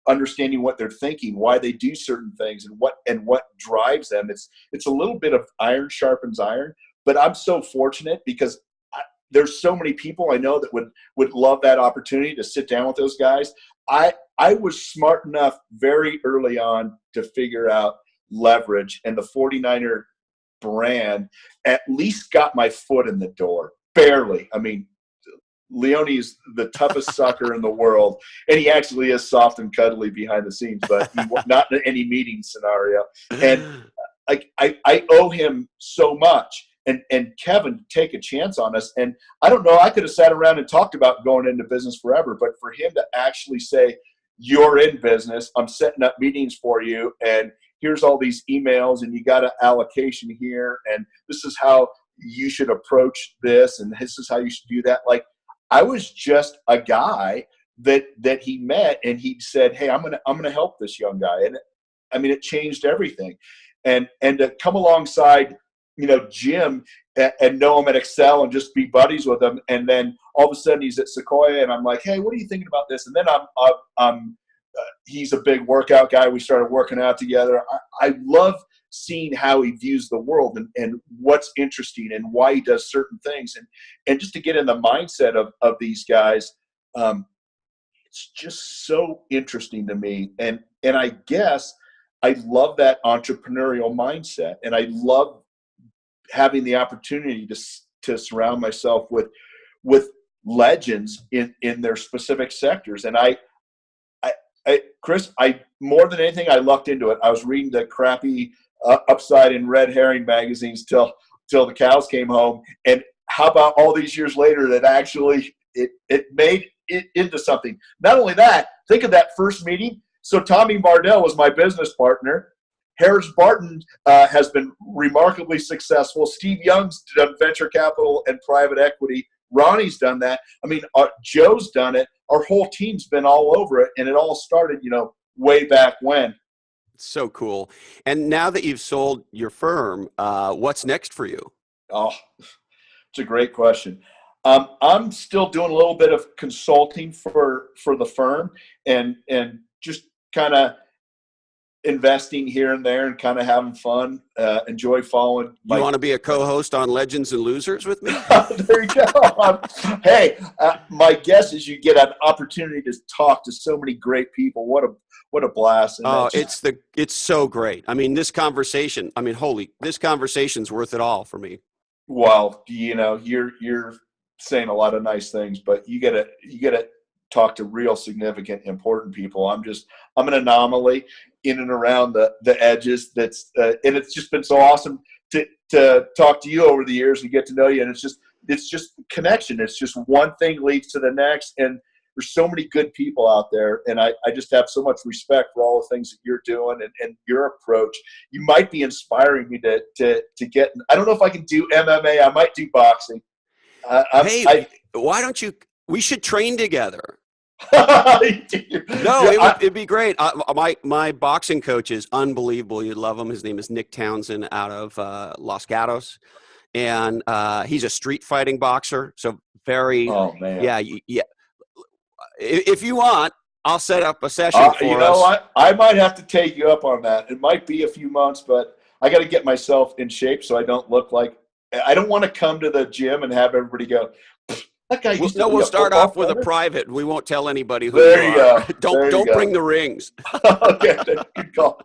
understanding what they're thinking, why they do certain things, and what drives them. It's a little bit of iron sharpens iron, but I'm so fortunate because there's so many people I know that would love that opportunity to sit down with those guys. I was smart enough very early on to figure out leverage, and the 49er brand at least got my foot in the door, barely. I mean, Leone is the toughest sucker in the world, and he actually is soft and cuddly behind the scenes, but not in any meeting scenario. And I owe him so much. And Kevin take a chance on us. And I don't know, I could have sat around and talked about going into business forever, but for him to actually say, you're in business, I'm setting up meetings for you, and here's all these emails, and you got an allocation here, and this is how you should approach this, and this is how you should do that. Like, I was just a guy that he met, and he said, hey, I'm gonna help this young guy. And I mean, it changed everything. And to come alongside Jim and know him at Excel and just be buddies with him. And then all of a sudden he's at Sequoia and I'm like, hey, what are you thinking about this? And then he's a big workout guy. We started working out together. I love seeing how he views the world and what's interesting and why he does certain things. And just to get in the mindset of these guys, it's just so interesting to me. And I guess I love that entrepreneurial mindset, and I love having the opportunity to surround myself with legends in their specific sectors. And Chris, more than anything, I lucked into it. I was reading the crappy Upside and Red Herring magazines till the cows came home. And how about all these years later that actually it made it into something? Not only that, think of that first meeting. So Tommy Mardell was my business partner. Harris Barton has been remarkably successful. Steve Young's done venture capital and private equity. Ronnie's done that. I mean, Joe's done it. Our whole team's been all over it, and it all started, way back when. So cool. And now that you've sold your firm, what's next for you? Oh, it's a great question. I'm still doing a little bit of consulting for the firm and just kind of investing here and there and kind of having fun. Enjoy following. You want to be a co-host on Legends and Losers with me? There you go. Hey, my guess is you get an opportunity to talk to so many great people. What a blast! And it's so great. I mean, this conversation's worth it all for me. Well, you're saying a lot of nice things, but you gotta talk to real significant, important people. I'm an anomaly in and around the edges. And it's just been so awesome to talk to you over the years and get to know you. And it's just connection. It's just one thing leads to the next. And there's so many good people out there. And I just have so much respect for all the things that you're doing and your approach. You might be inspiring me to get, I don't know if I can do MMA. I might do boxing. Why don't you? We should train together. It'd be great. My boxing coach is unbelievable. You'd love him. His name is Nick Townsend out of Los Gatos, and he's a street fighting boxer. So very, oh man, yeah. If you want, I'll set up a session for us. I might have to take you up on that. It might be a few months, but I got to get myself in shape so I don't look like. I don't want to come to the gym and have everybody go, that guy used to be we'll start off with a private. We won't tell anybody who you are. Don't bring the rings. Okay, good call.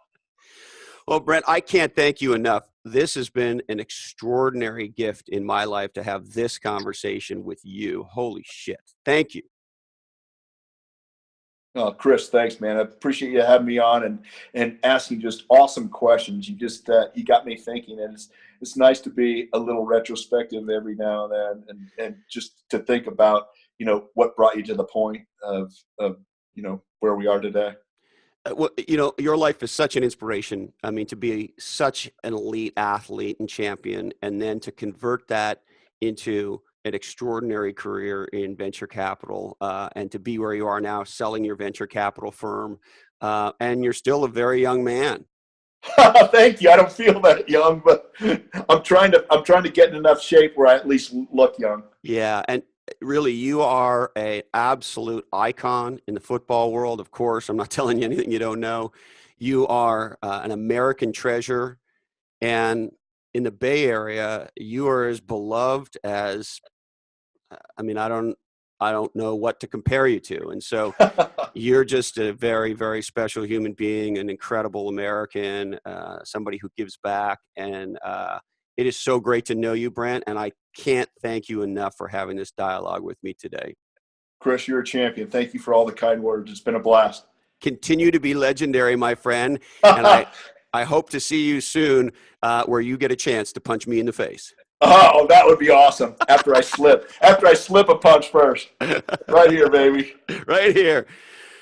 Well, Brent, I can't thank you enough. This has been an extraordinary gift in my life to have this conversation with you. Holy shit. Thank you. Oh, Chris, thanks, man. I appreciate you having me on and asking just awesome questions. You just you got me thinking, and it's nice to be a little retrospective every now and then, and just to think about what brought you to the point of where we are today. Well, your life is such an inspiration. I mean, to be such an elite athlete and champion, and then to convert that into an extraordinary career in venture capital, and to be where you are now, selling your venture capital firm, and you're still a very young man. Thank you. I don't feel that young, but I'm trying to get in enough shape where I at least look young. Yeah, and really, you are an absolute icon in the football world. Of course, I'm not telling you anything you don't know. You are an American treasure, and in the Bay Area, you are as beloved as. I mean, I don't know what to compare you to. And so you're just a very, very special human being, an incredible American, somebody who gives back. And it is so great to know you, Brent. And I can't thank you enough for having this dialogue with me today. Chris, you're a champion. Thank you for all the kind words. It's been a blast. Continue to be legendary, my friend. And I hope to see you soon where you get a chance to punch me in the face. Oh, that would be awesome. After I slip a punch first. Right here, baby. Right here.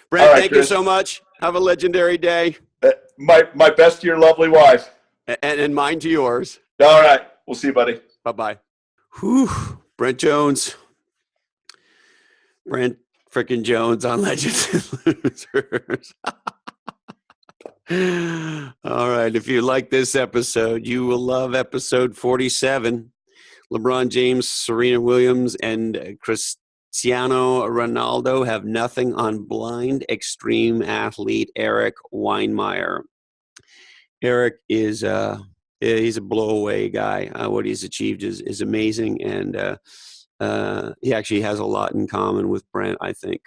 Brent, thank you so much. Have a legendary day. My best to your lovely wife. And mine to yours. All right. We'll see you, buddy. Bye-bye. Whew. Brent Jones. Brent frickin' Jones on Legends and Losers. All right. If you like this episode, you will love episode 47. LeBron James, Serena Williams, and Cristiano Ronaldo have nothing on blind extreme athlete Eric Weinmeier. Eric is he's a blowaway guy. What he's achieved is amazing, and he actually has a lot in common with Brent, I think.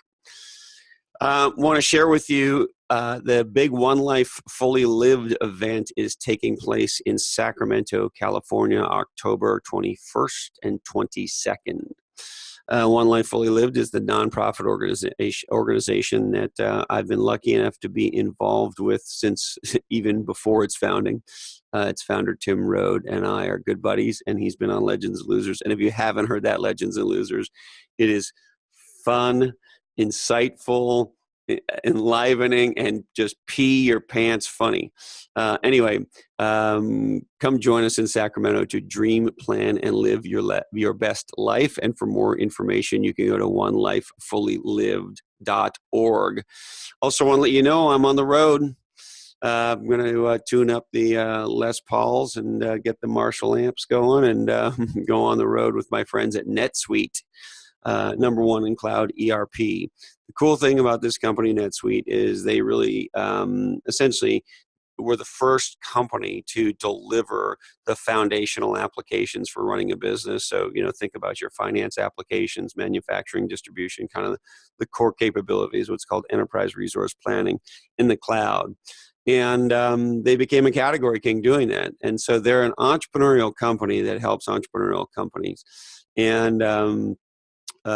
Want to share with you the big One Life Fully Lived event is taking place in Sacramento, California, October 21st and 22nd. One Life Fully Lived is the nonprofit organization that I've been lucky enough to be involved with since even before its founding. Its founder, Tim Rode, and I are good buddies, and he's been on Legends and Losers. And if you haven't heard that Legends and Losers, it is fun, insightful, enlivening, and just pee your pants funny. Anyway, come join us in Sacramento to dream, plan, and live your best life. And for more information, you can go to onelifefullylived.org. Also, want to let you know I'm on the road. I'm going to tune up the Les Pauls and get the Marshall amps going and go on the road with my friends at NetSuite. #1 in cloud ERP. The cool thing about this company, NetSuite, is they really essentially were the first company to deliver the foundational applications for running a business. So, think about your finance applications, manufacturing, distribution, kind of the core capabilities, what's called enterprise resource planning in the cloud. And they became a category king doing that. And so they're an entrepreneurial company that helps entrepreneurial companies. And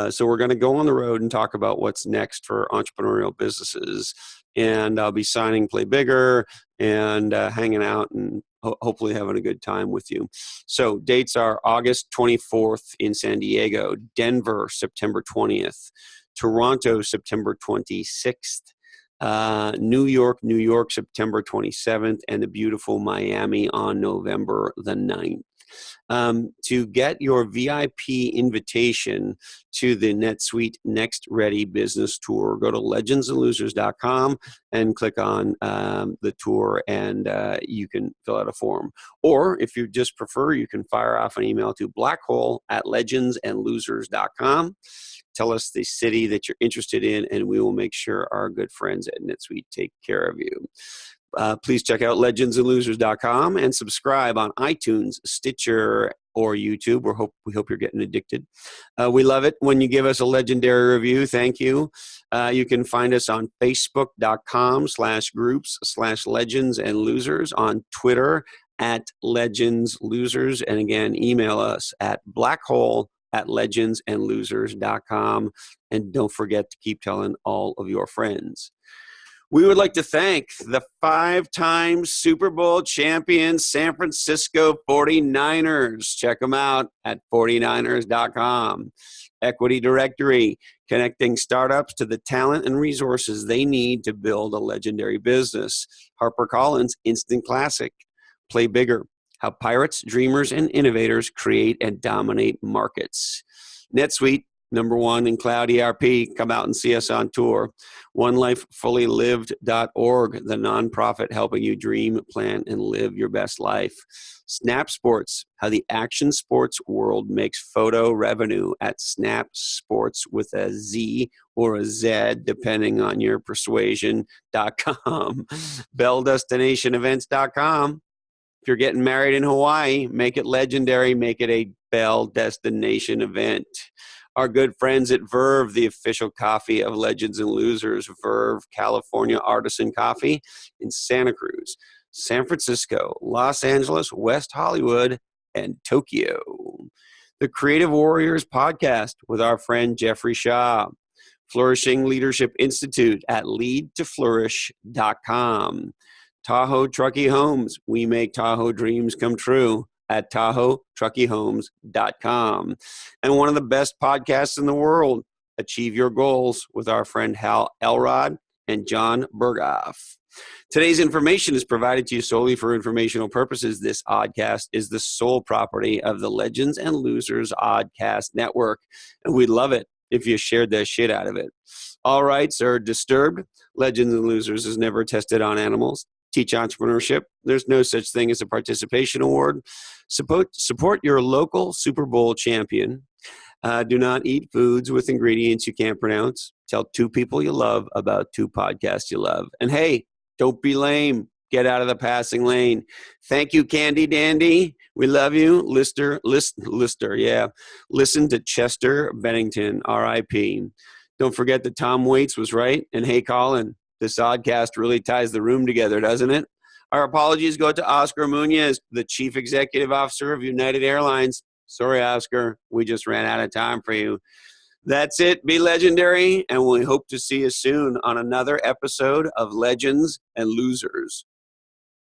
so we're going to go on the road and talk about what's next for entrepreneurial businesses. And I'll be signing Play Bigger and hanging out and hopefully having a good time with you. So dates are August 24th in San Diego, Denver, September 20th, Toronto, September 26th, New York, September 27th, and the beautiful Miami on November the 9th. To get your VIP invitation to the NetSuite Next Ready Business Tour, go to legendsandlosers.com and click on the tour, and you can fill out a form. Or if you just prefer, you can fire off an email to blackhole@legendsandlosers.com. Tell us the city that you're interested in, and we will make sure our good friends at NetSuite take care of you. Please check out legendsandlosers.com and subscribe on iTunes, Stitcher, or YouTube. We hope you're getting addicted. We love it when you give us a legendary review. Thank you. You can find us on facebook.com/groups/legends and losers, on Twitter @legendslosers, and again, email us at blackhole@legendsandlosers.com. And don't forget to keep telling all of your friends. We would like to thank the 5-time Super Bowl champion San Francisco 49ers. Check them out at 49ers.com. Equity Directory, connecting startups to the talent and resources they need to build a legendary business. HarperCollins Instant Classic. Play Bigger, how pirates, dreamers, and innovators create and dominate markets. NetSuite, #1 in cloud ERP. Come out and see us on tour. OneLifeFullyLived.org, the nonprofit helping you dream, plan, and live your best life. Snap Sports, how the action sports world makes photo revenue at Snap Sports with a Z or a Z, depending on your persuasion.com. BellDestinationEvents.com. If you're getting married in Hawaii, make it legendary. Make it a Bell Destination event. Our good friends at Verve, the official coffee of Legends and Losers. Verve, California artisan coffee in Santa Cruz, San Francisco, Los Angeles, West Hollywood, and Tokyo. The Creative Warriors podcast with our friend Jeffrey Shaw. Flourishing Leadership Institute at leadtoflourish.com. Tahoe Truckee Homes. We make Tahoe dreams come true at TahoeTruckeeHomes.com. And one of the best podcasts in the world, Achieve Your Goals, with our friend Hal Elrod and John Berghoff. Today's information is provided to you solely for informational purposes. This oddcast is the sole property of the Legends and Losers Oddcast Network, and we'd love it if you shared the shit out of it. All rights are disturbed. Legends and Losers is never tested on animals. teach entrepreneurship. There's no such thing as a participation award. Support your local Super Bowl champion. Do not eat foods with ingredients you can't pronounce. Tell 2 people you love about 2 podcasts you love. And hey, don't be lame. Get out of the passing lane. Thank you, Candy Dandy. We love you. Lister, yeah. Listen to Chester Bennington, R.I.P. Don't forget that Tom Waits was right. And hey, Colin, this oddcast really ties the room together, doesn't it? Our apologies go to Oscar Munoz, the Chief Executive Officer of United Airlines. Sorry, Oscar, we just ran out of time for you. That's it. Be legendary, and we hope to see you soon on another episode of Legends and Losers.